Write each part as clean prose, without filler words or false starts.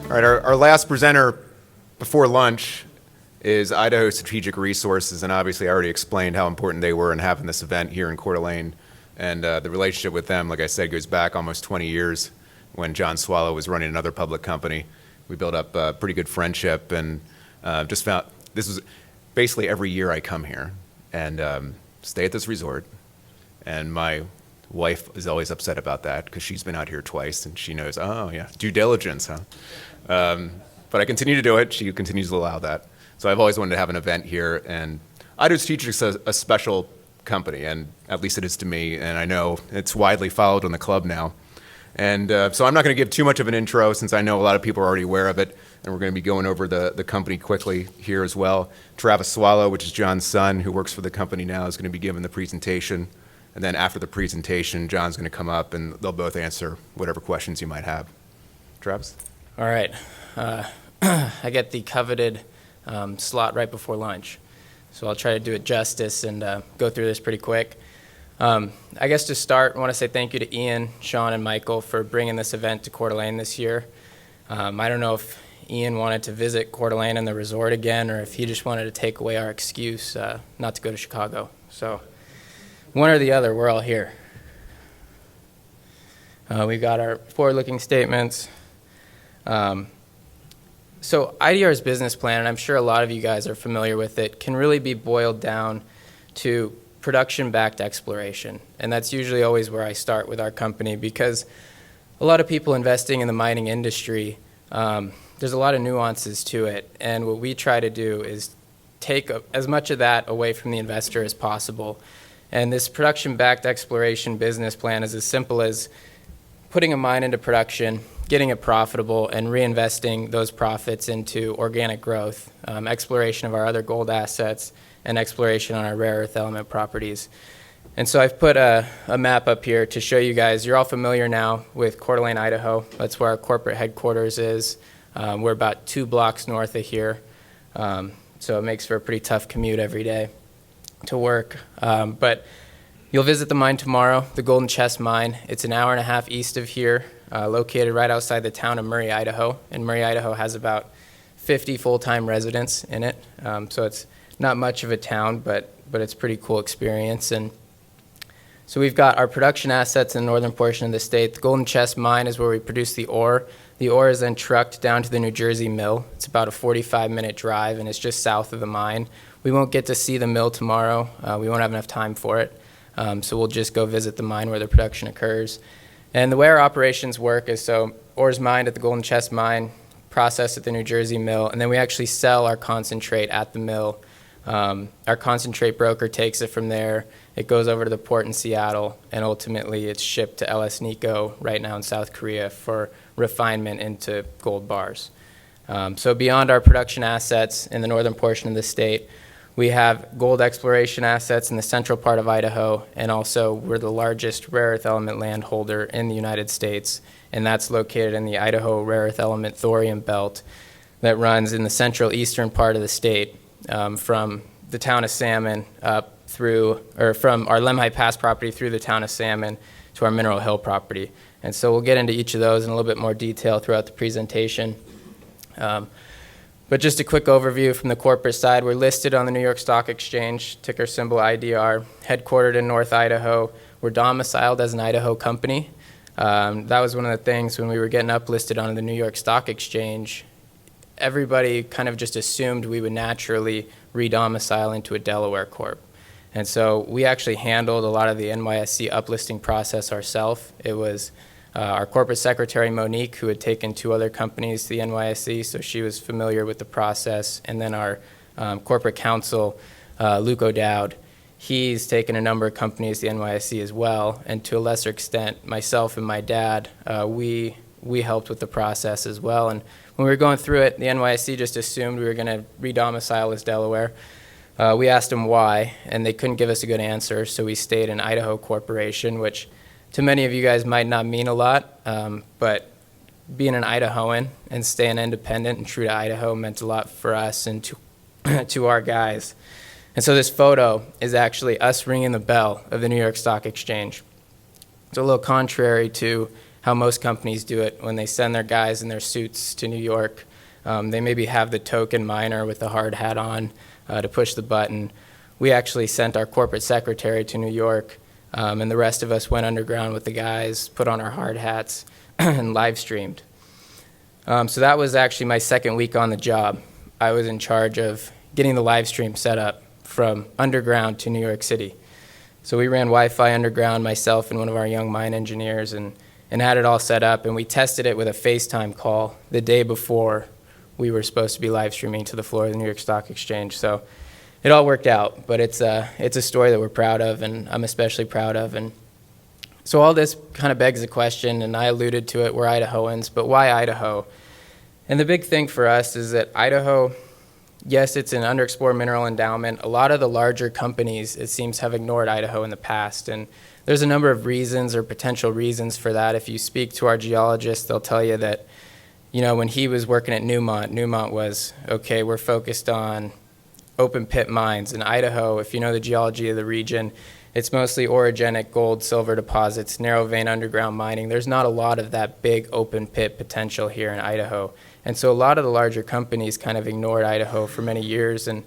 All right, our last presenter before lunch is Idaho Strategic Resources, and obviously I already explained how important they were in having this event here in Coeur d'Alene. And the relationship with them, like I said, goes back almost 20 years when John Swallow was running another public company. We built up a pretty good friendship, and just found this was basically every year I come here and stay at this resort. And my wife is always upset about that because she's been out here twice and she knows, oh yeah, due diligence, huh? But I continue to do it. She continues to allow that. So I've always wanted to have an event here, and Idaho Strategic is a special company, and at least it is to me, and I know it's widely followed in the club now. And so I'm not going to give too much of an intro since I know a lot of people are already aware of it, and we're going to be going over the company quickly here as well. Travis Swallow, which is John's son, who works for the company now, is going to be giving the presentation. And then after the presentation, John's going to come up, and they'll both answer whatever questions you might have. Travis? All right. I get the coveted slot right before lunch, so I'll try to do it justice and go through this pretty quick. I guess to start, I want to say thank you to Ian, Sean, and Michael for bringing this event to Coeur d'Alene this year. I don't know if Ian wanted to visit Coeur d'Alene and the resort again, or if he just wanted to take away our excuse not to go to Chicago. So one or the other, we're all here. We've got our forward-looking statements. So IDR's business plan, and I'm sure a lot of you guys are familiar with it, can really be boiled down to production-backed exploration. And that's usually always where I start with our company, because a lot of people investing in the mining industry, there's a lot of nuances to it. And what we try to do is take as much of that away from the investor as possible. And this production-backed exploration business plan is as simple as putting a mine into production, getting it profitable, and reinvesting those profits into organic growth, exploration of our other gold assets, and exploration on our rare earth element properties. And so I've put a map up here to show you guys. You're all familiar now with Coeur d'Alene, Idaho. That's where our corporate headquarters is. We're about 2 blocks north of here, so it makes for a pretty tough commute every day to work. But you'll visit the mine tomorrow, the Golden Chest Mine. It's an hour and a half east of here, located right outside the town of Murray, Idaho. And Murray, Idaho has about 50 full-time residents in it. So it's not much of a town, but it's a pretty cool experience. And so we've got our production assets in the northern portion of the state. The Golden Chest Mine is where we produce the ore. The ore is then trucked down to the New Jersey mill. It's about a 45-minute drive, and it's just south of the mine. We won't get to see the mill tomorrow. We won't have enough time for it. So we'll just go visit the mine where the production occurs. And the way our operations work is, so ore's mined at the Golden Chest Mine, processed at the New Jersey mill, and then we actually sell our concentrate at the mill. Our concentrate broker takes it from there. It goes over to the port in Seattle, and ultimately it's shipped to LS Nico right now in South Korea for refinement into gold bars. So beyond our production assets in the northern portion of the state, we have gold exploration assets in the central part of Idaho, and also we're the largest rare earth element landholder in the United States, and that's located in the Idaho rare earth element thorium belt that runs in the central eastern part of the state, from the town of Salmon up through, or from our Lemhi Pass property through the town of Salmon to our Mineral Hill property. And so we'll get into each of those in a little bit more detail throughout the presentation. But just a quick overview from the corporate side. We're listed on the New York Stock Exchange, ticker symbol IDR, headquartered in North Idaho. We're domiciled as an Idaho company. That was one of the things when we were getting uplisted on the New York Stock Exchange. Everybody kind of just assumed we would naturally re-domicile into a Delaware corp. And so we actually handled a lot of the NYSE uplisting process ourselves. It was our corporate secretary, Monique, who had taken 2 other companies to the NYSE, so she was familiar with the process. And then our corporate counsel, Luke O'Dowd, he's taken a number of companies to the NYSE as well. And to a lesser extent, myself and my dad, we helped with the process as well. And when we were going through it, the NYSE just assumed we were going to re-domicile as Delaware. We asked them why, and they couldn't give us a good answer, so we stayed in Idaho Corporation, which to many of you guys might not mean a lot, but being an Idahoan and staying independent and true to Idaho meant a lot for us and to our guys. And so this photo is actually us ringing the bell of the New York Stock Exchange. It's a little contrary to how most companies do it when they send their guys in their suits to New York. They maybe have the token miner with the hard hat on to push the button. We actually sent our corporate secretary to New York, and the rest of us went underground with the guys, put on our hard hats, and live streamed. So that was actually my second week on the job. I was in charge of getting the live stream set up from underground to New York City. So we ran Wi-Fi underground, myself and one of our young mine engineers, and had it all set up. And we tested it with a FaceTime call the day before we were supposed to be live streaming to the floor of the New York Stock Exchange. So it all worked out, but it's a story that we're proud of, and I'm especially proud of. And so all this kind of begs the question, and I alluded to it, we're Idahoans, but why Idaho? And the big thing for us is that Idaho, yes, it's an underexplored mineral endowment. A lot of the larger companies, it seems, have ignored Idaho in the past, and there's a number of reasons or potential reasons for that. If you speak to our geologists, they'll tell you that, you know, when he was working at Newmont was, okay, we're focused on open pit mines. In Idaho, if you know the geology of the region, it's mostly orogenic gold, silver deposits, narrow vein underground mining. There's not a lot of that big open pit potential here in Idaho. And so a lot of the larger companies kind of ignored Idaho for many years. And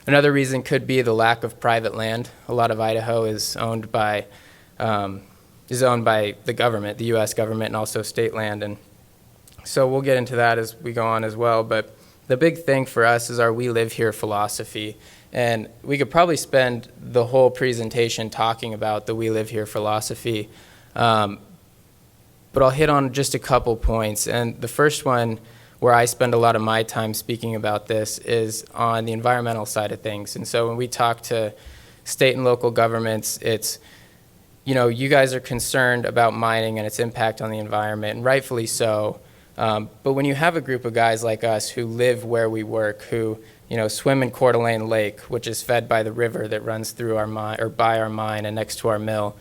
another reason could be the lack of private land. A lot of Idaho is owned by the government, the U.S. government, and also state land. And so we'll get into that as we go on as well. But the big thing for us is our We Live Here philosophy. And we could probably spend the whole presentation talking about the We Live Here philosophy. But I'll hit on just a couple points. And the first one, where I spend a lot of my time speaking about this, is on the environmental side of things. And so when we talk to state and local governments, it's, you know, you guys are concerned about mining and its impact on the environment, and rightfully so. But when you have a group of guys like us who live where we work, who, you know, swim in Coeur d'Alene Lake, which is fed by the river that runs through our mine, or by our mine and next to our mill,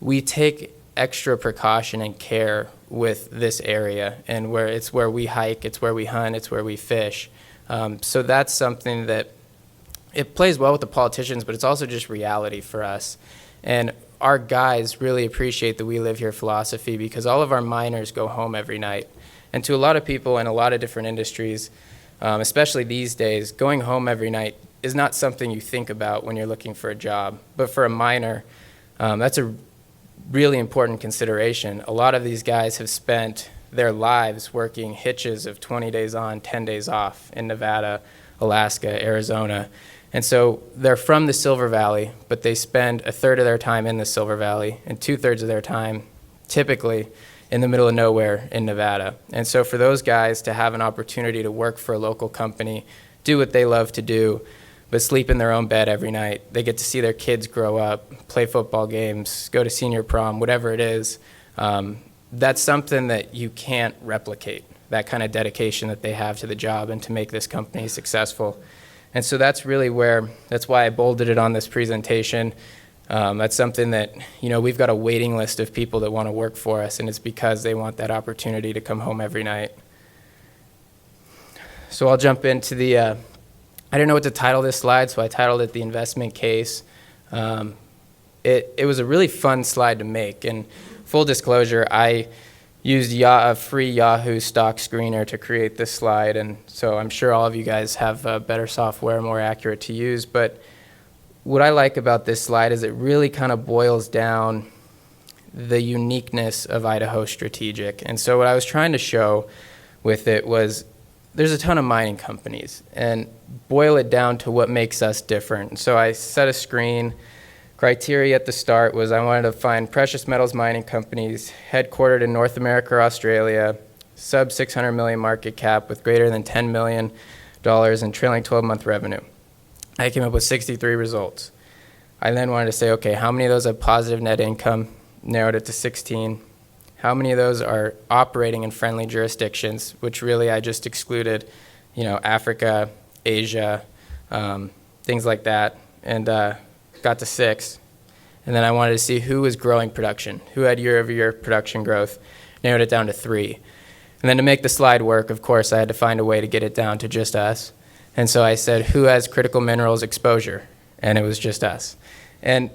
we take extra precaution and care with this area, and it's where we hike, it's where we hunt, it's where we fish. So that's something that it plays well with the politicians, but it's also just reality for us. And our guys really appreciate the We Live Here philosophy, because all of our miners go home every night. And to a lot of people in a lot of different industries, especially these days, going home every night is not something you think about when you're looking for a job. But for a miner, that's a really important consideration. A lot of these guys have spent their lives working hitches of 20 days on, 10 days off in Nevada, Alaska, Arizona. And so they're from the Silver Valley, but they spend a third of their time in the Silver Valley and 2/3 of their time typically in the middle of nowhere in Nevada. And so for those guys to have an opportunity to work for a local company, do what they love to do, but sleep in their own bed every night. They get to see their kids grow up, play football games, go to senior prom, whatever it is. That's something that you can't replicate, that kind of dedication that they have to the job and to make this company successful. And so that's why I bolded it on this presentation. That's something that, you know, we've got a waiting list of people that want to work for us, and it's because they want that opportunity to come home every night. So I'll jump into I didn't know what to title this slide, so I titled it The Investment Case. It was a really fun slide to make, and full disclosure, I used a free Yahoo stock screener to create this slide, and so I'm sure all of you guys have better software, more accurate to use. But what I like about this slide is it really kind of boils down the uniqueness of Idaho Strategic. And so what I was trying to show with it was there's a ton of mining companies, and boil it down to what makes us different. And so I set a screen. Criteria at the start was I wanted to find precious metals mining companies headquartered in North America or Australia, sub 600 million market cap with greater than $10 million in trailing 12-month revenue. I came up with 63 results. I then wanted to say, okay, how many of those have positive net income? Narrowed it to 16. How many of those are operating in friendly jurisdictions, which really I just excluded, you know, Africa, Asia, things like that, and got to 6. And then I wanted to see who was growing production, who had year-over-year production growth, narrowed it down to 3. And then to make the slide work, of course, I had to find a way to get it down to just us. And so I said, who has critical minerals exposure? And it was just us. And,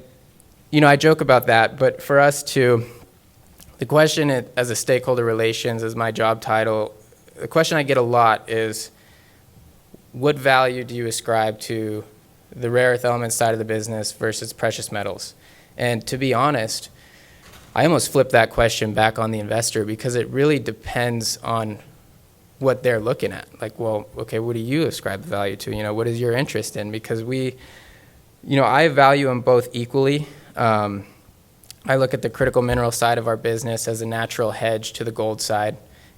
you know, I joke about that, but for us to The question as a stakeholder relations, as my job title, the question I get a lot is, what value do you ascribe to the rare earth element side of the business versus precious metals? And to be honest, I almost flip that question back on the investor, because it really depends on what they're looking at. Like, well, okay, what do you ascribe the value to? What is your interest in? Because I value them both equally. I look at the critical mineral side of our business as a natural hedge to the gold side.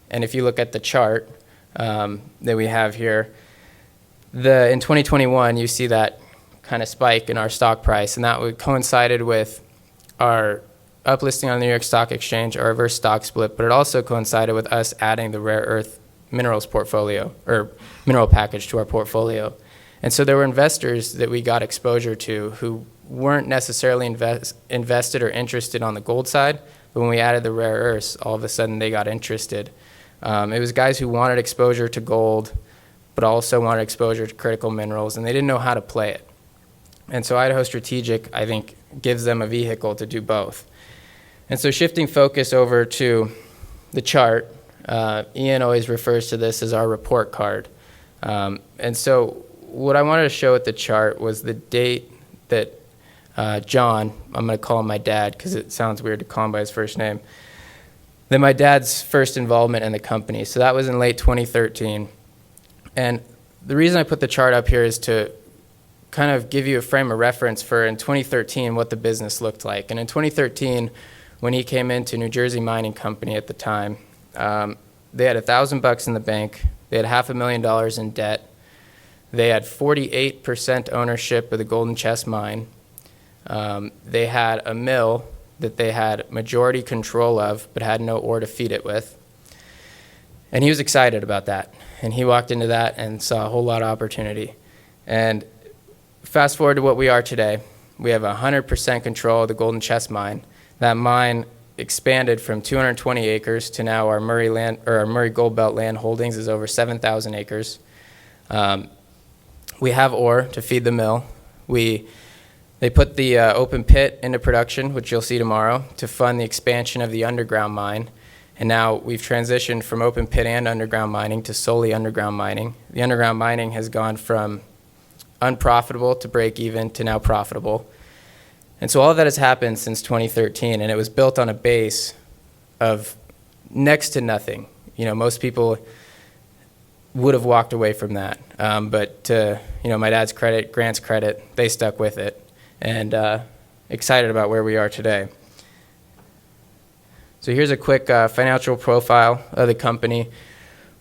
And if you look at the chart that we have here, in 2021, you see that kind of spike in our stock price, and that coincided with our uplisting on the New York Stock Exchange, our reverse stock split, but it also coincided with us adding the rare earth minerals portfolio, or mineral package, to our portfolio. And so there were investors that we got exposure to who weren't necessarily invested or interested on the gold side, but when we added the rare earths, all of a sudden they got interested. It was guys who wanted exposure to gold, but also wanted exposure to critical minerals, and they didn't know how to play it. And so Idaho Strategic, I think, gives them a vehicle to do both. And so shifting focus over to the chart, Ian always refers to this as our report card. And so what I wanted to show with the chart was the date that John, I'm going to call him my dad because it sounds weird to call him by his first name, that my dad's first involvement in the company. So that was in late 2013. And the reason I put the chart up here is to kind of give you a frame of reference for in 2013 what the business looked like. And in 2013, when he came into New Jersey Mining Company at the time, they had $1,000 in the bank. They had $500,000 in debt. They had 48% ownership of the Golden Chest mine. They had a mill that they had majority control of, but had no ore to feed it with. And he was excited about that. And he walked into that and saw a whole lot of opportunity. And fast forward to what we are today. We have 100% control of the Golden Chest mine. That mine expanded from 220 acres to now our Murray Gold Belt land holdings is over 7,000 acres. We have ore to feed the mill. They put the open pit into production, which you'll see tomorrow, to fund the expansion of the underground mine. And now we've transitioned from open pit and underground mining to solely underground mining. The underground mining has gone from unprofitable to break even to now profitable. And so all of that has happened since 2013, and it was built on a base of next to nothing. Most people would have walked away from that. But to my dad's credit, Grant's credit, they stuck with it, and excited about where we are today. So here's a quick financial profile of the company.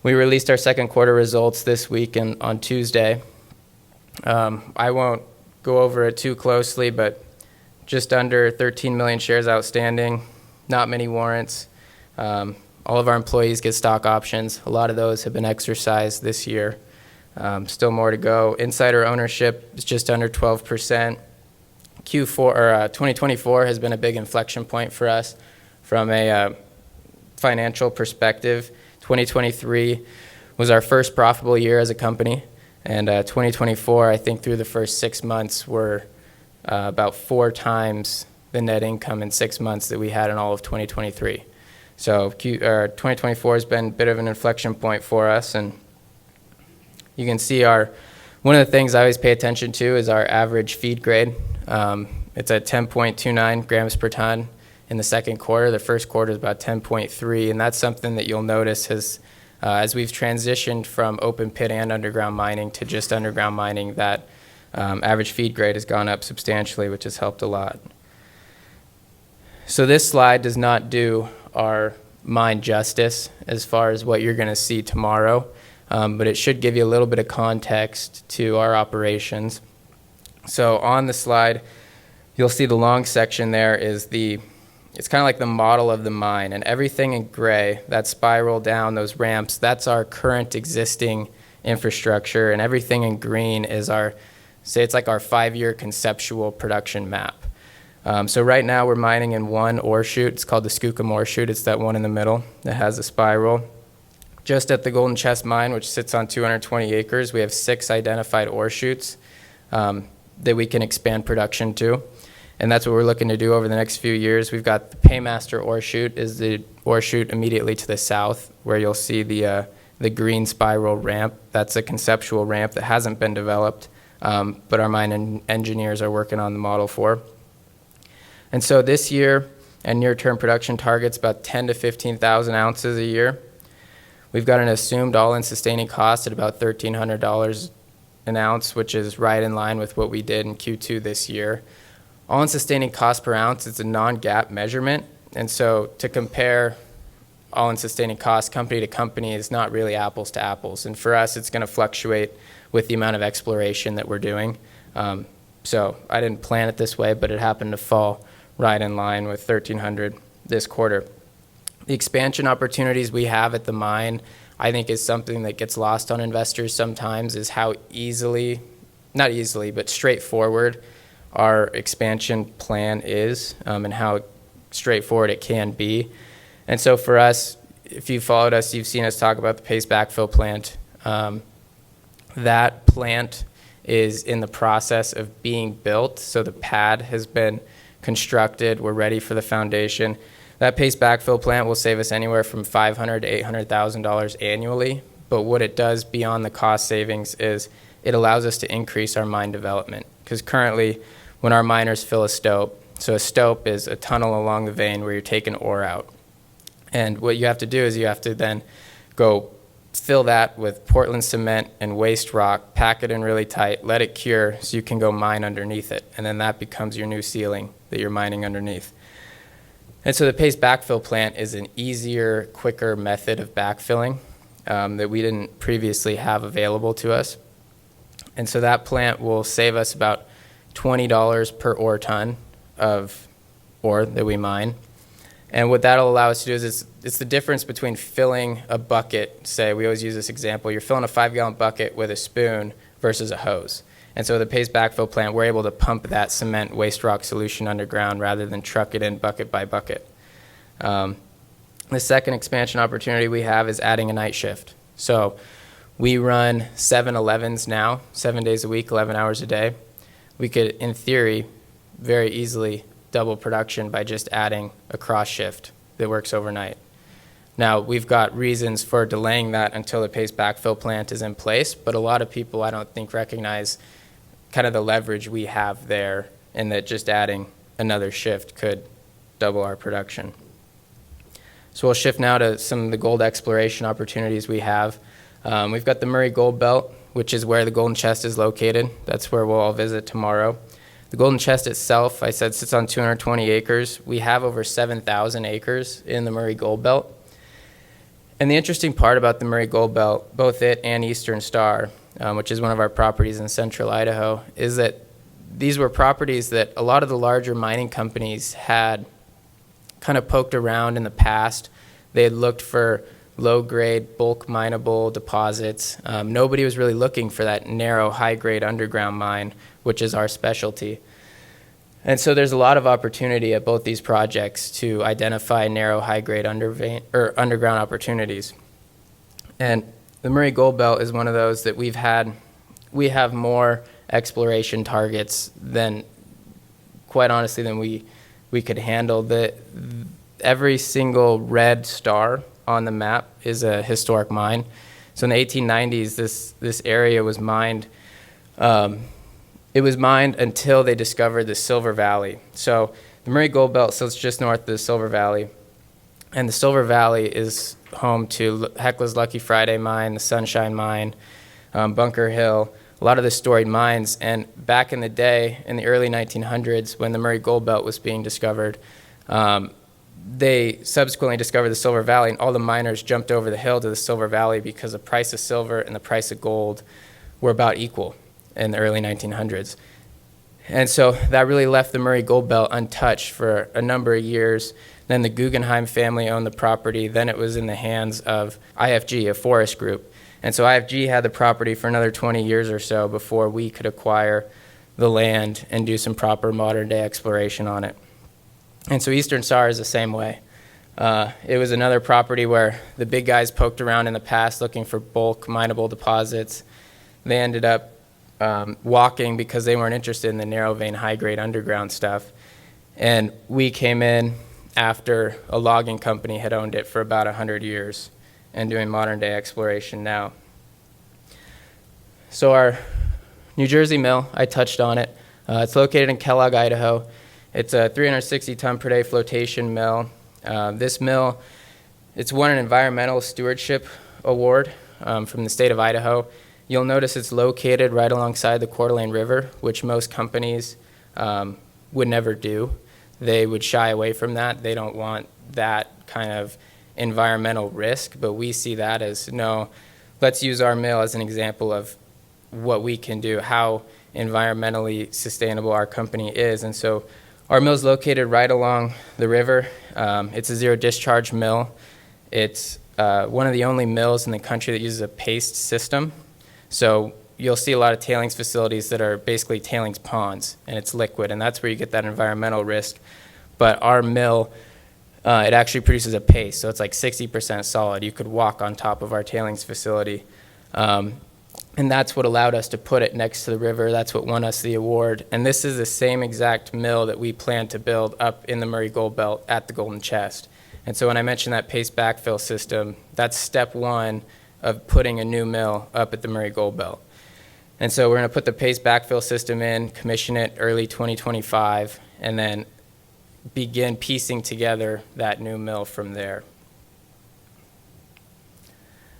We released our second quarter results this week on Tuesday. I won't go over it too closely, but just under 13 million shares outstanding, not many warrants. All of our employees get stock options. A lot of those have been exercised this year. Still more to go. Insider ownership is just under 12%. 2024 has been a big inflection point for us from a financial perspective. 2023 was our first profitable year as a company, and 2024, I think through the first 6 months, we're about 4 times the net income in 6 months that we had in all of 2023. So 2024 has been a bit of an inflection point for us, and you can see one of the things I always pay attention to is our average feed grade. It's at 10.29 grams per ton in the second quarter. The first quarter is about 10.3, and that's something that you'll notice as we've transitioned from open pit and underground mining to just underground mining, that average feed grade has gone up substantially, which has helped a lot. So this slide does not do our mine justice as far as what you're going to see tomorrow, but it should give you a little bit of context to our operations. So on the slide, you'll see the long section there is it's kind of like the model of the mine, and everything in gray, that spiral down, those ramps, that's our current existing infrastructure, and everything in green is it's like our 5-year conceptual production map. So right now we're mining in one ore chute. It's called the Skookum ore chute. It's that one in the middle that has a spiral. Just at the Golden Chest mine, which sits on 220 acres, we have 6 identified ore chutes that we can expand production to. And that's what we're looking to do over the next few years. We've got the Paymaster ore chute is the ore chute immediately to the south, where you'll see the green spiral ramp. That's a conceptual ramp that hasn't been developed, but our mine engineers are working on the model for. And so this year, and near-term production targets about 10 to 15,000 ounces a year. We've got an assumed all-in sustaining cost at about $1,300 an ounce, which is right in line with what we did in Q2 this year. All-in sustaining cost per ounce is a non-GAAP measurement, and so to compare all-in sustaining cost company to company is not really apples to apples. And for us, it's going to fluctuate with the amount of exploration that we're doing. So I didn't plan it this way, but it happened to fall right in line with $1,300 this quarter. The expansion opportunities we have at the mine, I think, is something that gets lost on investors sometimes, is how not easily, but straightforward our expansion plan is, and how straightforward it can be. And so for us, if you followed us, you've seen us talk about the paste backfill plant. That plant is in the process of being built, so the pad has been constructed. We're ready for the foundation. That paste backfill plant will save us anywhere from $500,000 to $800,000 annually, but what it does beyond the cost savings is it allows us to increase our mine development, because currently when our miners fill a stope, so a stope is a tunnel along the vein where you're taking ore out. And what you have to do is you have to then go fill that with Portland cement and waste rock, pack it in really tight, let it cure so you can go mine underneath it. And then that becomes your new ceiling that you're mining underneath. And so the paste backfill plant is an easier, quicker method of backfilling that we didn't previously have available to us. And so that plant will save us about $20 per ore ton of ore that we mine. And what that'll allow us to do is it's the difference between filling a bucket. Say, we always use this example, you're filling a 5-gallon bucket with a spoon versus a hose. And so the paste backfill plant, we're able to pump that cement waste rock solution underground rather than truck it in bucket by bucket. The second expansion opportunity we have is adding a night shift. So we run 7-11s now, 7 days a week, 11 hours a day. We could, in theory, very easily double production by just adding a cross shift that works overnight. Now, we've got reasons for delaying that until the paste backfill plant is in place, but a lot of people, I don't think, recognize kind of the leverage we have there, and that just adding another shift could double our production. So we'll shift now to some of the gold exploration opportunities we have. We've got the Murray Gold Belt, which is where the Golden Chest is located. That's where we'll all visit tomorrow. The Golden Chest itself, I said, sits on 220 acres. We have over 7,000 acres in the Murray Gold Belt. And the interesting part about the Murray Gold Belt, both it and Eastern Star, which is one of our properties in central Idaho, is that these were properties that a lot of the larger mining companies had kind of poked around in the past. They had looked for low-grade, bulk mineable deposits. Nobody was really looking for that narrow, high-grade underground mine, which is our specialty. And so there's a lot of opportunity at both these projects to identify narrow, high-grade underground opportunities. And the Murray Gold Belt is one of those that we have more exploration targets than, quite honestly, than we could handle. Every single red star on the map is a historic mine. So in the 1890s, this area was mined. It was mined until they discovered the Silver Valley. So the Murray Gold Belt sits just north of the Silver Valley. And the Silver Valley is home to Hecla's Lucky Friday mine, the Sunshine mine, Bunker Hill, a lot of the storied mines. And back in the day, in the early 1900s, when the Murray Gold Belt was being discovered, they subsequently discovered the Silver Valley, and all the miners jumped over the hill to the Silver Valley because the price of silver and the price of gold were about equal in the early 1900s. And so that really left the Murray Gold Belt untouched for a number of years. Then the Guggenheim family owned the property. Then it was in the hands of IFG, a forest group. And so IFG had the property for another 20 years or so before we could acquire the land and do some proper modern-day exploration on it. And so Eastern Star is the same way. It was another property where the big guys poked around in the past looking for bulk mineable deposits. They ended up walking because they weren't interested in the narrow vein, high-grade underground stuff. And we came in after a logging company had owned it for about 100 years and doing modern day exploration now. So our New Jersey mill, I touched on it. It's located in Kellogg, Idaho. It's a 360 ton per day flotation mill. This mill, it's won an environmental stewardship award from the state of Idaho. You'll notice it's located right alongside the Coeur d'Alene River, which most companies would never do. They would shy away from that. They don't want that kind of environmental risk, but we see that as, no, let's use our mill as an example of what we can do, how environmentally sustainable our company is. And so our mill is located right along the river. It's a zero discharge mill. It's one of the only mills in the country that uses a paste system. So you'll see a lot of tailings facilities that are basically tailings ponds, and it's liquid, and that's where you get that environmental risk. But our mill, it actually produces a paste, so it's like 60% solid. You could walk on top of our tailings facility. And that's what allowed us to put it next to the river. That's what won us the award. And this is the same exact mill that we plan to build up in the Murray Gold Belt at the Golden Chest. And so when I mentioned that paste backfill system, that's step one of putting a new mill up at the Murray Gold Belt. And so we're going to put the paste backfill system in, commission it early 2025, and then begin piecing together that new mill from there.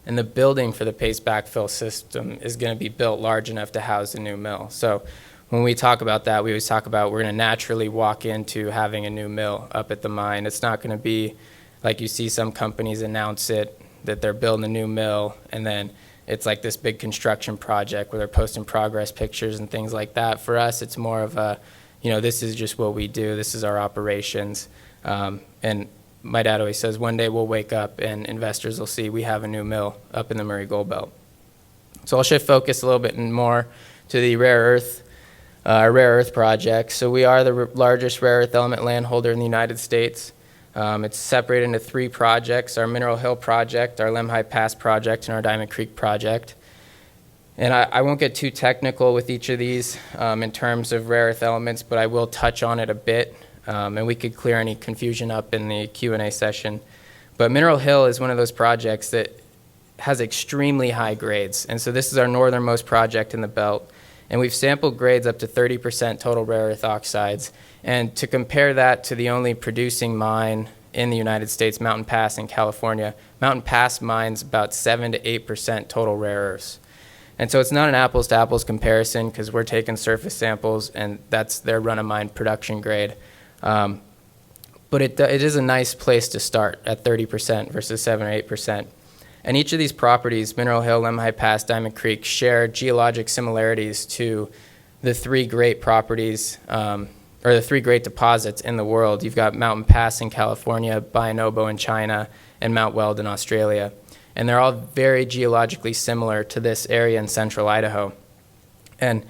And the building for the paste backfill system is going to be built large enough to house a new mill. So when we talk about that, we always talk about we're going to naturally walk into having a new mill up at the mine. It's not going to be like you see some companies announce it, that they're building a new mill, and then it's like this big construction project where they're posting progress pictures and things like that. For us, it's more of a, this is just what we do. This is our operations. And my dad always says, one day we'll wake up and investors will see we have a new mill up in the Murray Gold Belt. So I'll shift focus a little bit more to the rare earth project. So we are the largest rare earth element landholder in the United States. It's separated into three projects: our Mineral Hill project, our Lemhi Pass project, and our Diamond Creek project. And I won't get too technical with each of these in terms of rare earth elements, but I will touch on it a bit. And we could clear any confusion up in the Q&A session. But Mineral Hill is one of those projects that has extremely high grades. And so this is our northernmost project in the belt. And we've sampled grades up to 30% total rare earth oxides. And to compare that to the only producing mine in the United States, Mountain Pass in California, Mountain Pass mines about 7 to 8% total rare earths. And so it's not an apples to apples comparison because we're taking surface samples and that's their run-of-mine production grade. But it is a nice place to start at 30% versus 7 or 8%. And each of these properties, Mineral Hill, Lemhi Pass, Diamond Creek, share geologic similarities to the three great properties, or the three great deposits in the world. You've got Mountain Pass in California, Bayan-Obo in China, and Mount Weld in Australia. And they're all very geologically similar to this area in central Idaho. And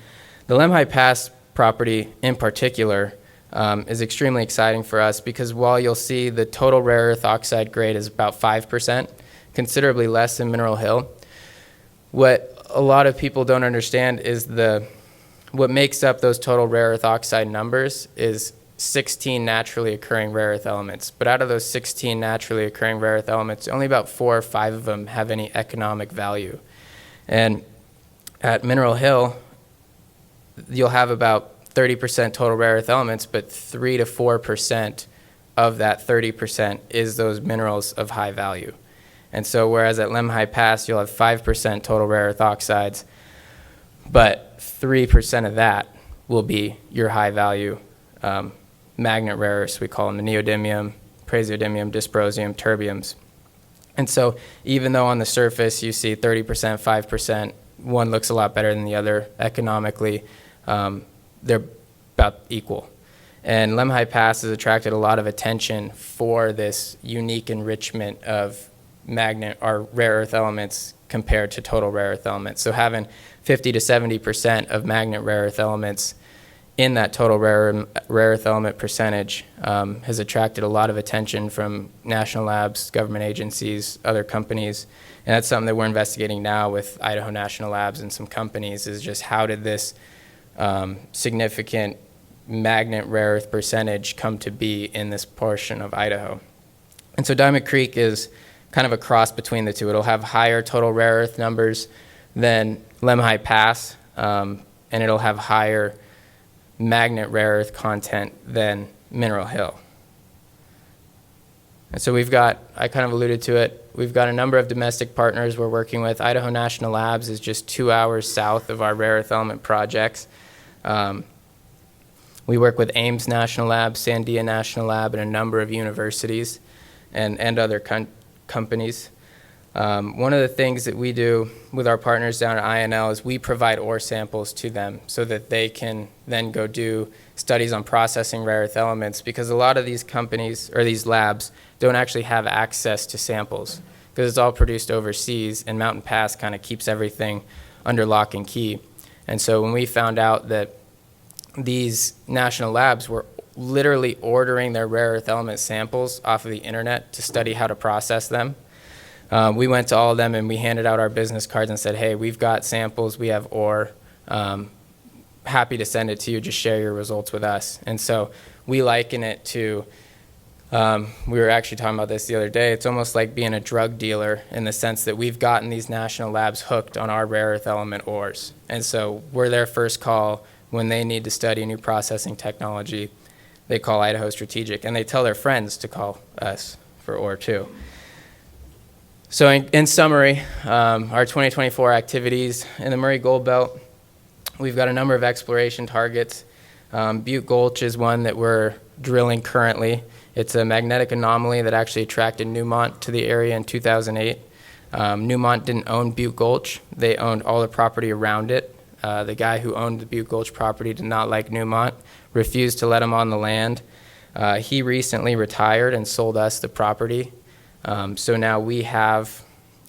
the Lemhi Pass property in particular is extremely exciting for us because while you'll see the total rare earth oxide grade is about 5%, considerably less than Mineral Hill, what a lot of people don't understand is what makes up those total rare earth oxide numbers is 16 naturally occurring rare earth elements. But out of those 16 naturally occurring rare earth elements, only about 4 or 5 of them have any economic value. And at Mineral Hill, you'll have about 30% total rare earth elements, but 3 to 4% of that 30% is those minerals of high value. And so whereas at Lemhi Pass, you'll have 5% total rare earth oxides, but 3% of that will be your high value magnet rare earths. We call them the neodymium, praseodymium, dysprosium, terbiums. And so even though on the surface you see 30%, 5%, one looks a lot better than the other economically, they're about equal. And Lemhi Pass has attracted a lot of attention for this unique enrichment of magnet or rare earth elements compared to total rare earth elements. So having 50 to 70% of magnet rare earth elements in that total rare earth element percentage has attracted a lot of attention from national labs, government agencies, other companies. And that's something that we're investigating now with Idaho National Labs and some companies, is just how did this significant magnet rare earth percentage come to be in this portion of Idaho. And so Diamond Creek is kind of a cross between the two. It'll have higher total rare earth numbers than Lemhi Pass, and it'll have higher magnet rare earth content than Mineral Hill. And so we've got, I kind of alluded to it, we've got a number of domestic partners we're working with. Idaho National Labs is just 2 hours south of our rare earth element projects. We work with Ames National Lab, Sandia National Lab, and a number of universities and other companies. One of the things that we do with our partners down at INL is we provide ore samples to them so that they can then go do studies on processing rare earth elements, because a lot of these companies or these labs don't actually have access to samples because it's all produced overseas, and Mountain Pass kind of keeps everything under lock and key. And so when we found out that these national labs were literally ordering their rare earth element samples off of the internet to study how to process them, we went to all of them and we handed out our business cards and said, hey, we've got samples, we have ore, happy to send it to you, just share your results with us. And so we liken it to, we were actually talking about this the other day, it's almost like being a drug dealer in the sense that we've gotten these national labs hooked on our rare earth element ores. And so we're their first call when they need to study a new processing technology. They call Idaho Strategic, and they tell their friends to call us for ore too. So in summary, our 2024 activities in the Murray Gold Belt, we've got a number of exploration targets. Butte Gulch is one that we're drilling currently. It's a magnetic anomaly that actually attracted Newmont to the area in 2008. Newmont didn't own Butte Gulch. They owned all the property around it. The guy who owned the Butte Gulch property did not like Newmont, refused to let him on the land. He recently retired and sold us the property. So now we have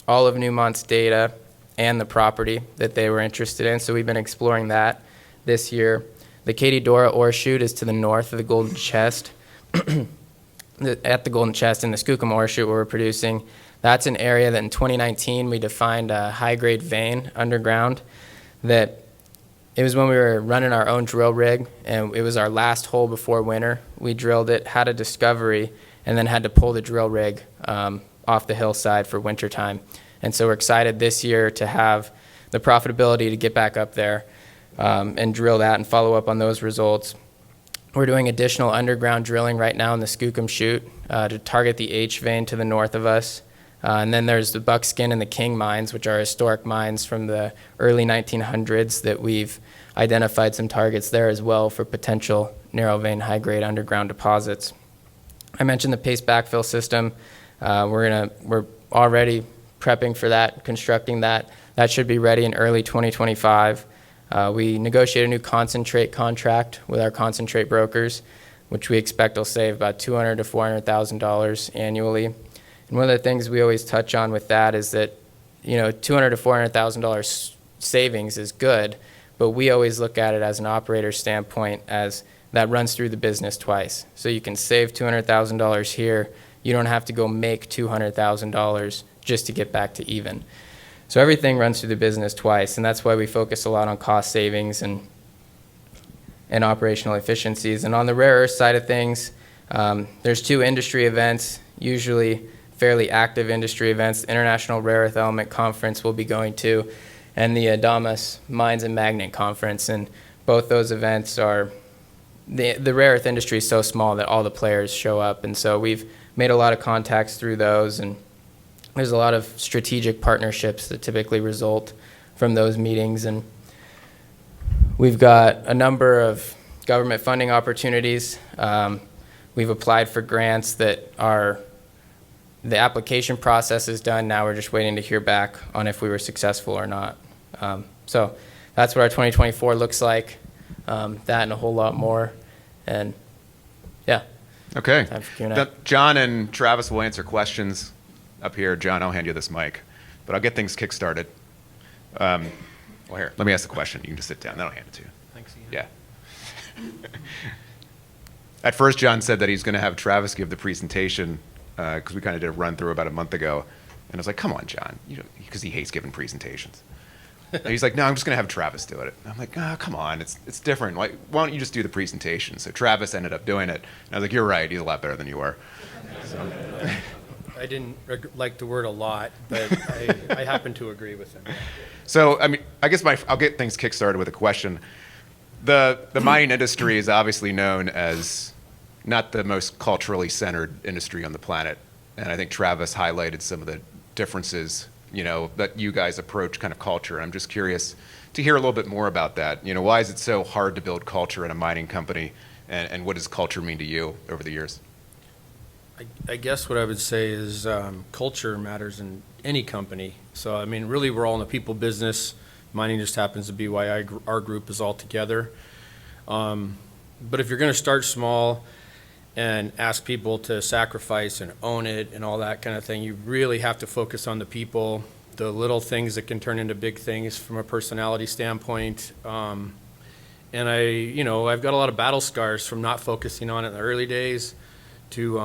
all of Newmont's data and the property that they were interested in. So we've been exploring that this year. The Katie Dora ore chute is to the north of the Golden Chest. At the Golden Chest in the Skookum ore chute where we're producing, that's an area that in 2019 we defined a high-grade vein underground that it was when we were running our own drill rig, and it was our last hole before winter. We drilled it, had a discovery, and then had to pull the drill rig off the hillside for wintertime. And so we're excited this year to have the profitability to get back up there and drill that and follow up on those results. We're doing additional underground drilling right now in the Skookum chute to target the H vein to the north of us. And then there's the Buckskin and the King mines, which are historic mines from the early 1900s that we've identified some targets there as well for potential narrow vein high-grade underground deposits. I mentioned the paste backfill system. We're already prepping for that, constructing that. That should be ready in early 2025. We negotiate a new concentrate contract with our concentrate brokers, which we expect will save about $200,000 to $400,000 annually. And one of the things we always touch on with that is that, $200,000 to $400,000 savings is good, but we always look at it as an operator standpoint as that runs through the business twice. So you can save $200,000 here. You don't have to go make $200,000 just to get back to even. So everything runs through the business twice, and that's why we focus a lot on cost savings and operational efficiencies. And on the rare earth side of things, there's 2 industry events, usually fairly active industry events. The International Rare Earth Element Conference we'll be going to, and the Adamas Mines and Magnet Conference. And both those events are, the rare earth industry is so small that all the players show up. And so we've made a lot of contacts through those, and there's a lot of strategic partnerships that typically result from those meetings. And we've got a number of government funding opportunities. We've applied for grants that are, the application process is done. Now we're just waiting to hear back on if we were successful or not. So that's what our 2024 looks like, that and a whole lot more. And yeah. Okay. Time for Q&A. John and Travis will answer questions up here. John, I'll hand you this mic, but I'll get things kick-started. Well, here, let me ask the question. You can just sit down. Then I'll hand it to you. Thanks, Ian. Yeah. At first, John said that he's going to have Travis give the presentation because we kind of did a run-through about a month ago. And I was like, come on, John, because he hates giving presentations. And he's like, no, I'm just going to have Travis do it. And I'm like, oh, come on, it's different. Why don't you just do the presentation? So Travis ended up doing it. And I was like, you're right, he's a lot better than you are. So. I didn't like the word a lot, but I happen to agree with him. So, I mean, I guess I'll get things kickstarted with a question. The mining industry is obviously known as not the most culturally centered industry on the planet. And I think Travis highlighted some of the differences, that you guys approach kind of culture. I'm just curious to hear a little bit more about that. Why is it so hard to build culture in a mining company? And what does culture mean to you over the years? I guess what I would say is culture matters in any company. So, I mean, really, we're all in the people business. Mining just happens to be why our group is all together. But if you're going to start small and ask people to sacrifice and own it and all that kind of thing, you really have to focus on the people, the little things that can turn into big things from a personality standpoint. And I've got a lot of battle scars from not focusing on it in the early days to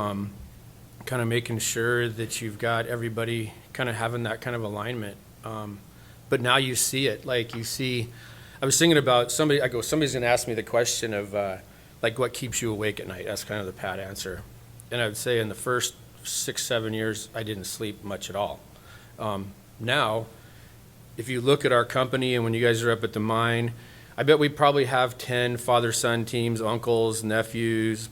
kind of making sure that you've got everybody kind of having that kind of alignment. But now you see it. I was thinking about somebody's going to ask me the question of, what keeps you awake at night? That's kind of the pat answer. And I would say in the first 6-7 years, I didn't sleep much at all. Now, if you look at our company and when you guys are up at the mine, I bet we probably have 10 father-son teams, uncles, nephews,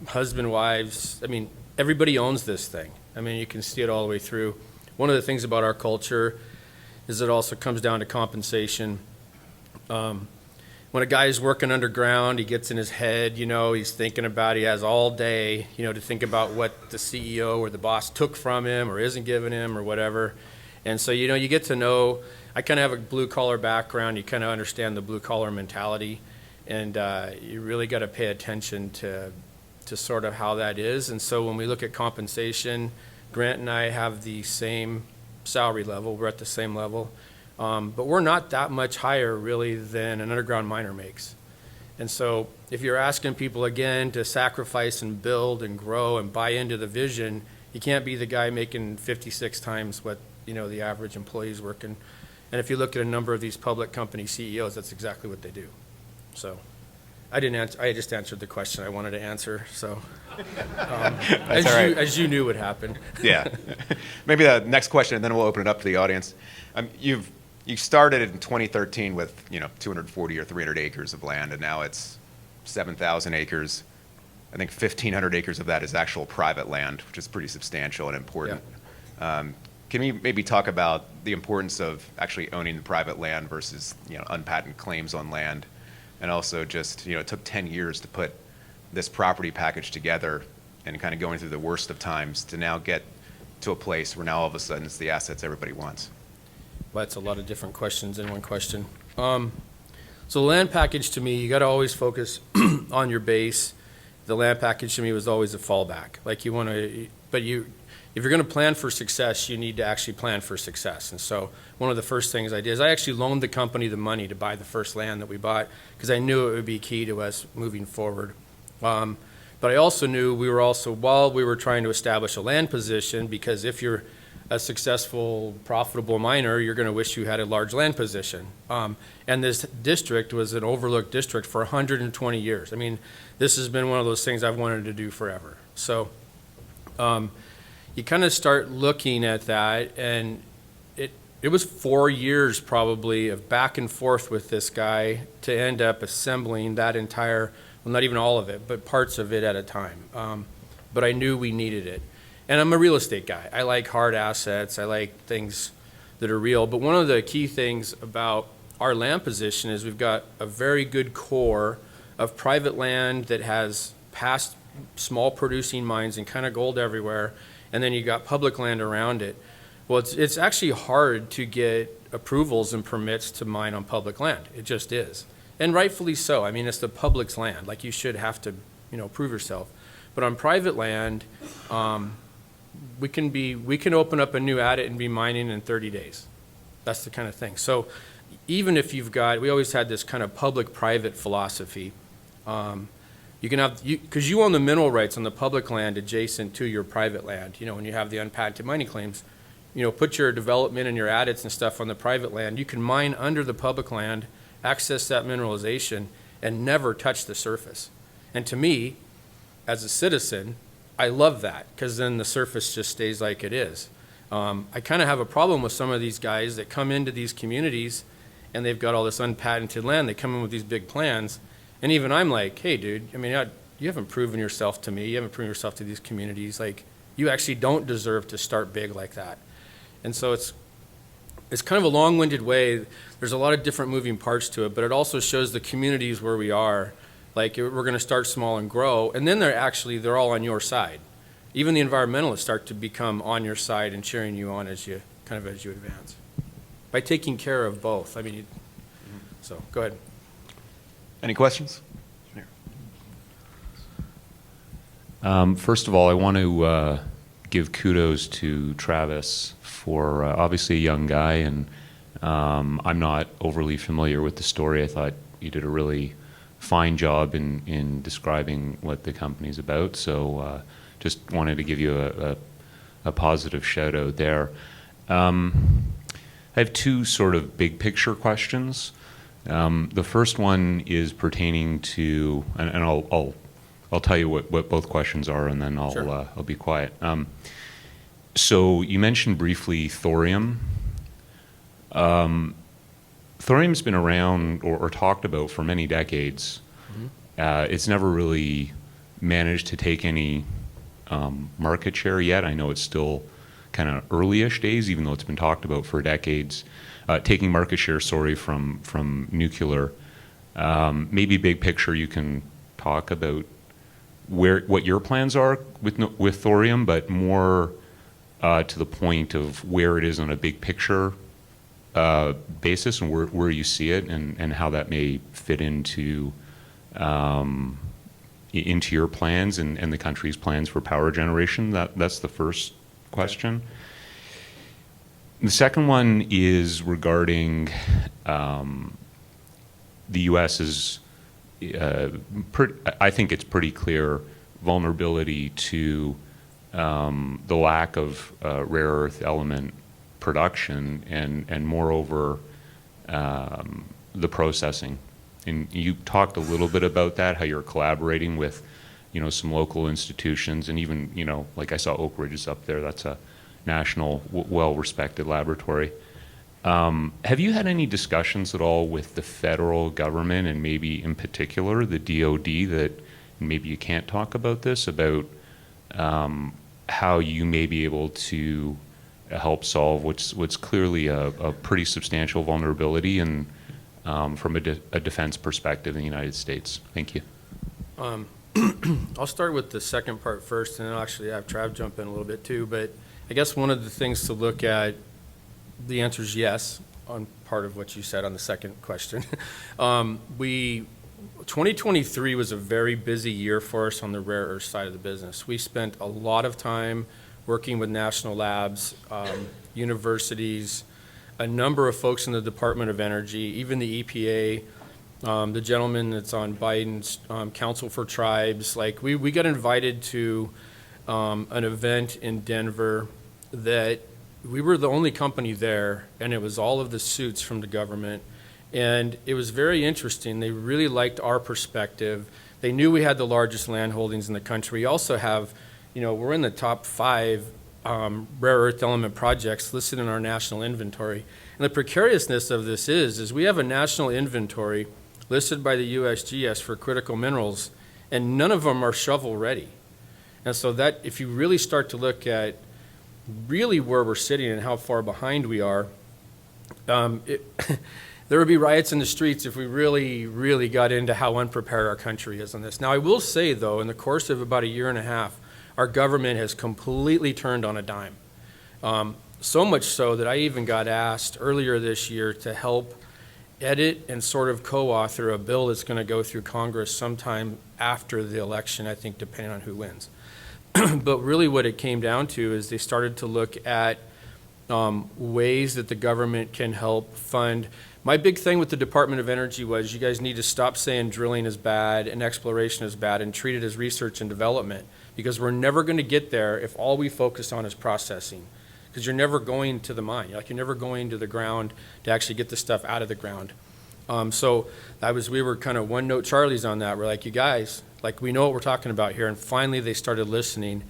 husband, wives. I mean, everybody owns this thing. I mean, you can see it all the way through. One of the things about our culture is it also comes down to compensation. When a guy is working underground, he gets in his head, he's thinking about, he has all day, to think about what the CEO or the boss took from him or isn't giving him or whatever. And so, you get to know, I kind of have a blue-collar background. You kind of understand the blue-collar mentality. And you really got to pay attention to sort of how that is. And so when we look at compensation, Grant and I have the same salary level. We're at the same level. But we're not that much higher, really, than an underground miner makes. And so if you're asking people, again, to sacrifice and build and grow and buy into the vision, you can't be the guy making 56 times what, the average employee is working. And if you look at a number of these public company CEOs, that's exactly what they do. So I just answered the question I wanted to answer. So as you knew would happen. Yeah. Maybe the next question, and then we'll open it up to the audience. You started in 2013 with 240 or 300 acres of land, and now it's 7,000 acres. I think 1,500 acres of that is actual private land, which is pretty substantial and important. Yeah. Can you maybe talk about the importance of actually owning the private land versus unpatented claims on land, and also just it took 10 years to put this property package together and kind of going through the worst of times to now get to a place where now all of a sudden it's the assets everybody wants. Well, that's a lot of different questions in one question. So the land package to me, you got to always focus on your base. The land package to me was always a fallback. If you're going to plan for success, you need to actually plan for success. And so one of the first things I did is I actually loaned the company the money to buy the first land that we bought because I knew it would be key to us moving forward. But I also knew while we were trying to establish a land position, because if you're a successful, profitable miner, you're going to wish you had a large land position. And this district was an overlooked district for 120 years. I mean, this has been one of those things I've wanted to do forever. So you kind of start looking at that, and it was 4 years probably of back and forth with this guy to end up assembling that entire, well, not even all of it, but parts of it at a time. But I knew we needed it. And I'm a real estate guy. I like hard assets. I like things that are real. But one of the key things about our land position is we've got a very good core of private land that has past small producing mines and kind of gold everywhere. And then you got public land around it. Well, it's actually hard to get approvals and permits to mine on public land. It just is. And rightfully so. I mean, it's the public's land. You should have to, prove yourself. But on private land, we can open up a new adit and be mining in 30 days. That's the kind of thing. So even if we always had this kind of public-private philosophy. You can have, because you own the mineral rights on the public land adjacent to your private land. When you have the unpatented mining claims, put your development and your adits and stuff on the private land. You can mine under the public land, access that mineralization, and never touch the surface. And to me, as a citizen, I love that, because then the surface just stays like it is. I kind of have a problem with some of these guys that come into these communities and they've got all this unpatented land. They come in with these big plans. And even I'm like, hey, dude, I mean, you haven't proven yourself to me. You haven't proven yourself to these communities. Like, you actually don't deserve to start big like that. And so it's kind of a long-winded way. There's a lot of different moving parts to it, but it also shows the communities where we are. Like, we're going to start small and grow, and then they're all on your side. Even the environmentalists start to become on your side and cheering you on as you advance. By taking care of both. I mean, so go ahead. Any questions? First of all, I want to give kudos to Travis for obviously a young guy, and I'm not overly familiar with the story. I thought you did a really fine job in describing what the company's about, so just wanted to give you a positive shout out there. I have two sort of big picture questions. The first one is pertaining to, and I'll tell you what both questions are, and then I'll be quiet. So you mentioned briefly thorium. Thorium's been around or talked about for many decades. It's never really managed to take any market share yet. I know it's still kind of early-ish days, even though it's been talked about for decades. Taking market share, from nuclear. Maybe big picture, you can talk about what your plans are with thorium, but more to the point of where it is on a big picture basis, and where you see it, and how that may fit into your plans and the country's plans for power generation. That's the first question. The second one is regarding the U.S.'s, I think it's pretty clear, vulnerability to the lack of rare earth element production, and moreover, the processing. And you talked a little bit about that, how you're collaborating with, some local institutions, and even, like I saw Oak Ridge is up there. That's a national, well-respected laboratory. Have you had any discussions at all with the federal government, and maybe in particular the DOD, that maybe you can't talk about this, about how you may be able to help solve what's clearly a pretty substantial vulnerability, and from a defense perspective in the United States? Thank you. I'll start with the second part first, and then I'll actually have Trav jump in a little bit too. But I guess one of the things to look at, the answer is yes on part of what you said on the second question. 2023 was a very busy year for us on the rare earth side of the business. We spent a lot of time working with national labs, universities, a number of folks in the Department of Energy, even the EPA, the gentleman that's on Biden's Council for Tribes. Like, we got invited to an event in Denver that we were the only company there, and it was all of the suits from the government. And it was very interesting. They really liked our perspective. They knew we had the largest land holdings in the country. We also have, we're in the top 5 rare earth element projects listed in our national inventory. And the precariousness of this is we have a national inventory listed by the USGS for critical minerals, and none of them are shovel ready. And so that, if you really start to look at really where we're sitting and how far behind we are, there would be riots in the streets if we really, really got into how unprepared our country is on this. Now, I will say, though, in the course of about a year and a half, our government has completely turned on a dime. So much so that I even got asked earlier this year to help edit and sort of co-author a bill that's going to go through Congress sometime after the election, I think, depending on who wins. But really what it came down to is they started to look at ways that the government can help fund. My big thing with the Department of Energy was, you guys need to stop saying drilling is bad and exploration is bad and treat it as research and development, because we're never going to get there if all we focus on is processing. because you're never going to the mine. Like, you're never going to the ground to actually get the stuff out of the ground. So we were kind of one note Charlie's on that. We're like, you guys, like, we know what we're talking about here. And finally they started listening.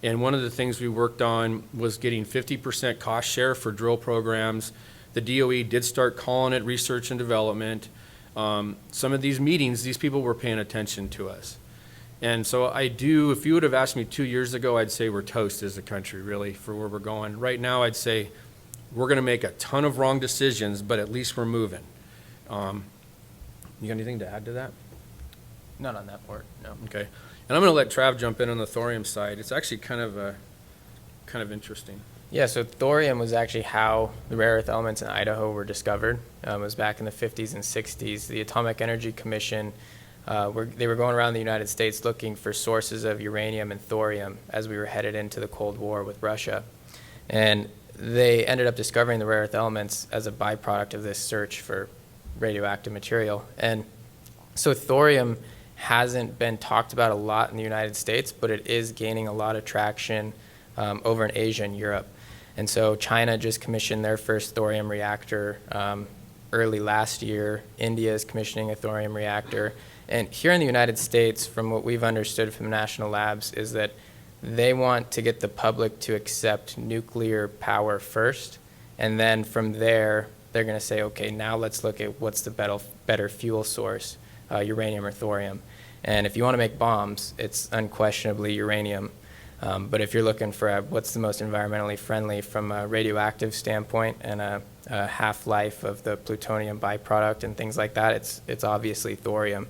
And one of the things we worked on was getting 50% cost share for drill programs. The DOE did start calling it research and development. Some of these meetings, these people were paying attention to us. And so if you would have asked me 2 years ago, I'd say we're toast as a country, really, for where we're going. Right now, I'd say we're going to make a ton of wrong decisions, but at least we're moving. You got anything to add to that? Not on that part, no. Okay. And I'm going to let Trav jump in on the thorium side. It's actually kind of interesting. Yeah, so thorium was actually how the rare earth elements in Idaho were discovered. It was back in the 50s and 60s. The Atomic Energy Commission, they were going around the United States looking for sources of uranium and thorium as we were headed into the Cold War with Russia. And they ended up discovering the rare earth elements as a byproduct of this search for radioactive material. And so thorium hasn't been talked about a lot in the United States, but it is gaining a lot of traction over in Asia and Europe. And so China just commissioned their first thorium reactor early last year. India is commissioning a thorium reactor. And here in the United States, from what we've understood from national labs, is that they want to get the public to accept nuclear power first. And then from there, they're going to say, okay, now let's look at what's the better fuel source, uranium or thorium. And if you want to make bombs, it's unquestionably uranium. But if you're looking for what's the most environmentally friendly from a radioactive standpoint and a half-life of the plutonium byproduct and things like that, it's obviously thorium.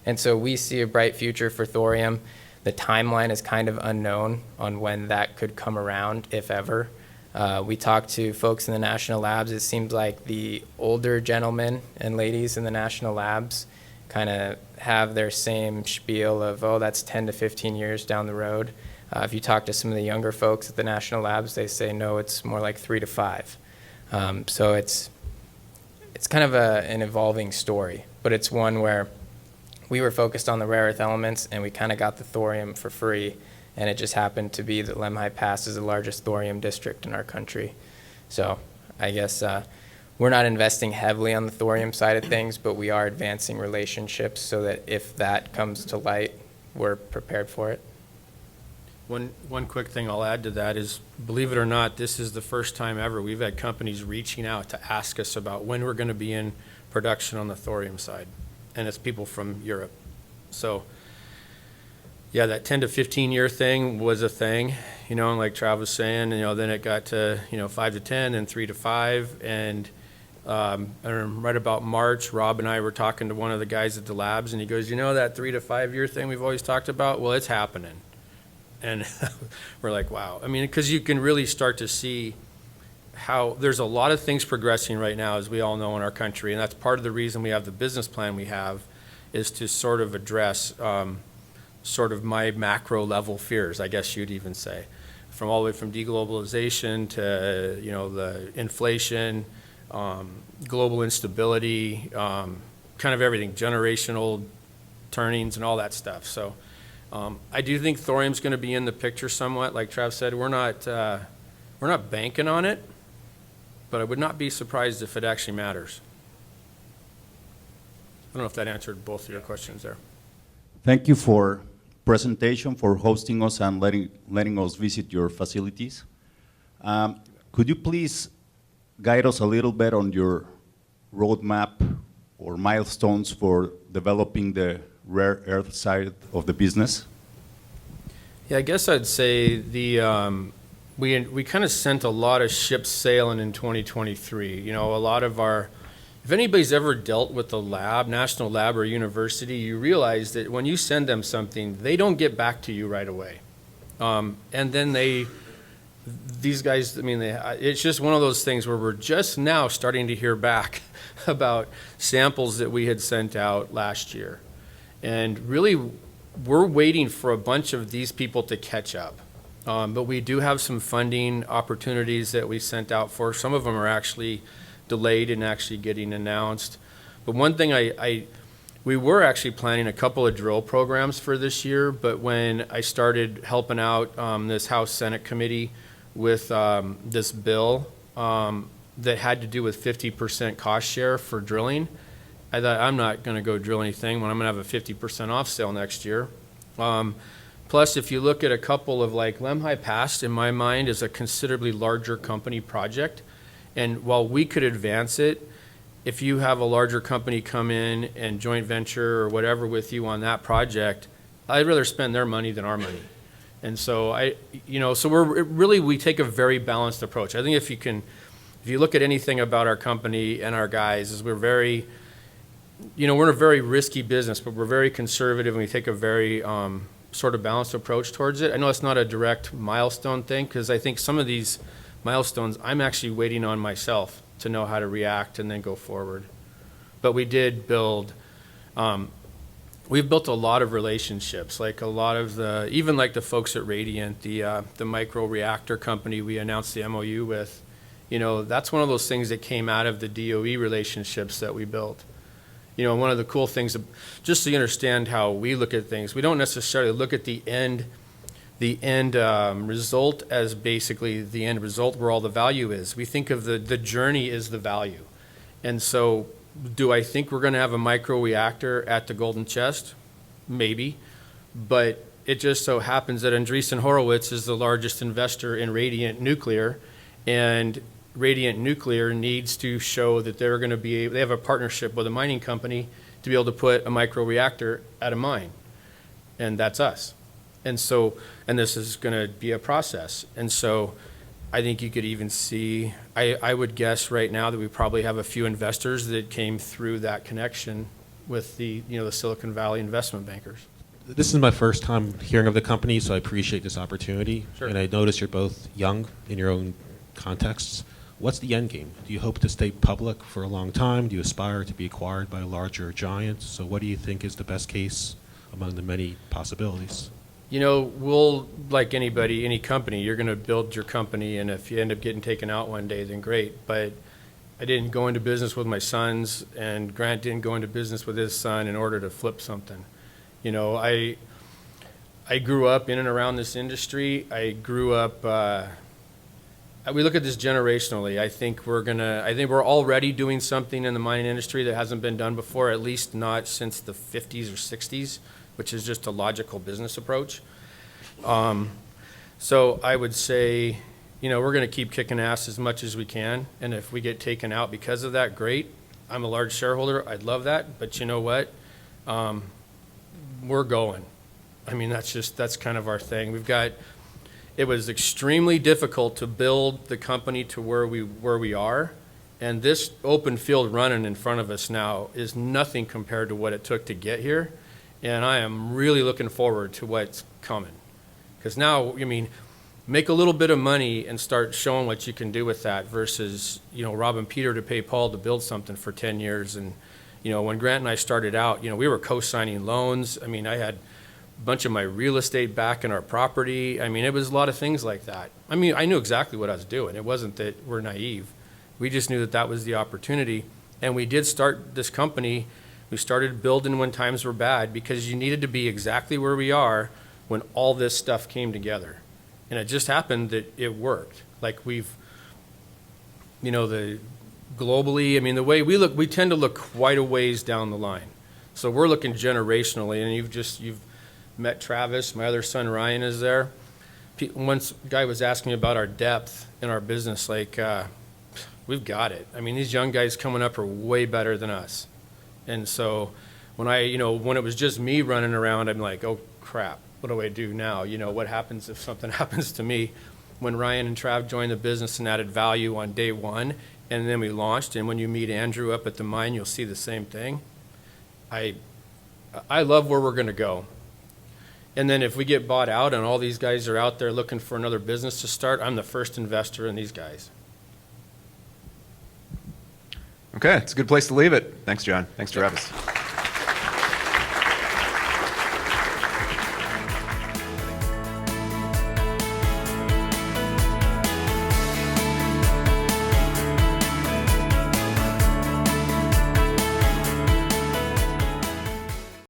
And so we see a bright future for thorium. The timeline is kind of unknown on when that could come around, if ever. We talked to folks in the national labs. It seems like the older gentlemen and ladies in the national labs kind of have their same spiel of, oh, that's 10 to 15 years down the road. If you talk to some of the younger folks at the national labs, they say, no, it's more like 3 to 5. So it's kind of an evolving story, but it's one where we were focused on the rare earth elements and we kind of got the thorium for free, and it just happened to be that Lemhi Pass is the largest thorium district in our country. So I guess we're not investing heavily on the thorium side of things, but we are advancing relationships so that if that comes to light, we're prepared for it. One quick thing I'll add to that is, believe it or not, this is the first time ever we've had companies reaching out to ask us about when we're going to be in production on the thorium side, and it's people from Europe. So yeah, that 10 to 15 year thing was a thing, and like Trav was saying, then it got to 5 to 10 and 3 to 5, and right about March, Rob and I were talking to one of the guys at the labs, and he goes, that 3 to 5 year thing we've always talked about, well, it's happening. And we're like, wow. I mean, because you can really start to see how there's a lot of things progressing right now, as we all know, in our country. And that's part of the reason we have the business plan we have, is to sort of address sort of my macro level fears, I guess you'd even say, from all the way from deglobalization to, the inflation, global instability, kind of everything, generational turnings and all that stuff. So I do think thorium's going to be in the picture somewhat. Like Trav said, we're not banking on it, but I would not be surprised if it actually matters. I don't know if that answered both of your questions there. Thank you for presentation, for hosting us and letting us visit your facilities. Could you please guide us a little bit on your roadmap or milestones for developing the rare earth side of the business? Yeah, I guess I'd say we kind of sent a lot of ships sailing in 2023. A lot of if anybody's ever dealt with the lab, national lab or university, you realize that when you send them something, they don't get back to you right away. And then these guys, it's just one of those things where we're just now starting to hear back about samples that we had sent out last year. And really, we're waiting for a bunch of these people to catch up. But we do have some funding opportunities that we sent out for. Some of them are actually delayed in actually getting announced. But one thing we were actually planning a couple of drill programs for this year, but when I started helping out this House Senate committee, with this bill that had to do with 50% cost share for drilling. I thought, I'm not going to go drill anything when I'm going to have a 50% off sale next year. Plus, if you look at a couple of like Lemhi Pass, in my mind, is a considerably larger company project. And while we could advance it, if you have a larger company come in and joint venture or whatever with you on that project, I'd rather spend their money than our money. And so we take a very balanced approach. I think if you look at anything about our company and our guys, is we're very, we're in a very risky business, but we're very conservative and we take a very sort of balanced approach towards it. I know it's not a direct milestone thing, because I think some of these milestones I'm actually waiting on myself to know how to react and then go forward. But we did build, we've built a lot of relationships, like a lot of even like the folks at Radiant, the micro reactor company we announced the MOU with, that's one of those things that came out of the DOE relationships that we built. One of the cool things, just so you understand how we look at things, we don't necessarily look at the end result as basically the end result where all the value is. We think of the journey as the value. And so do I think we're going to have a micro reactor at the Golden Chest? Maybe. But it just so happens that Andreessen Horowitz is the largest investor in Radiant Nuclear, and Radiant Nuclear needs to show that they're going to they have a partnership with a mining company to be able to put a micro reactor at a mine. And that's us. And this is going to be a process. And so I think you could even see, I would guess right now that we probably have a few investors that came through that connection with the Silicon Valley investment bankers. This is my first time hearing of the company, so I appreciate this opportunity. Sure. And I notice you're both young in your own contexts. What's the end game? Do you hope to stay public for a long time? Do you aspire to be acquired by a larger giant? So what do you think is the best case among the many possibilities? We'll, like anybody, any company, you're going to build your company, and if you end up getting taken out one day, then great. But I didn't go into business with my sons, and Grant didn't go into business with his son in order to flip something. I grew up in and around this industry. I grew up, we look at this generationally. I think we're already doing something in the mining industry that hasn't been done before, at least not since the 50s or 60s, which is just a logical business approach. So I would say, we're going to keep kicking ass as much as we can. And if we get taken out because of that, great. I'm a large shareholder. I'd love that. But you know what? We're going. I mean, that's kind of our thing. It was extremely difficult to build the company to where we are. And this open field running in front of us now is nothing compared to what it took to get here. And I am really looking forward to what's coming. Because now, make a little bit of money and start showing what you can do with that versus, robbing Peter to pay Paul to build something for 10 years. And, when Grant and I started out, we were co-signing loans. I had a bunch of my real estate back in our property. It was a lot of things like that. I knew exactly what I was doing. It wasn't that we're naive. We just knew that was the opportunity. And we did start this company. We started building when times were bad because you needed to be exactly where we are when all this stuff came together. And it just happened that it worked. Like globally, the way we look, we tend to look quite a ways down the line. So we're looking generationally, and you've met Travis, my other son Ryan is there. Once a guy was asking me about our depth in our business, we've got it. These young guys coming up are way better than us. And so when it was just me running around, I'm like, oh crap, what do I do now? What happens if something happens to me? When Ryan and Trav joined the business and added value on day one, and then we launched, and when you meet Andrew up at the mine, you'll see the same thing. I love where we're going to go. And then if we get bought out and all these guys are out there looking for another business to start, I'm the first investor in these guys. Okay, it's a good place to leave it. Thanks, John. Thanks, Travis.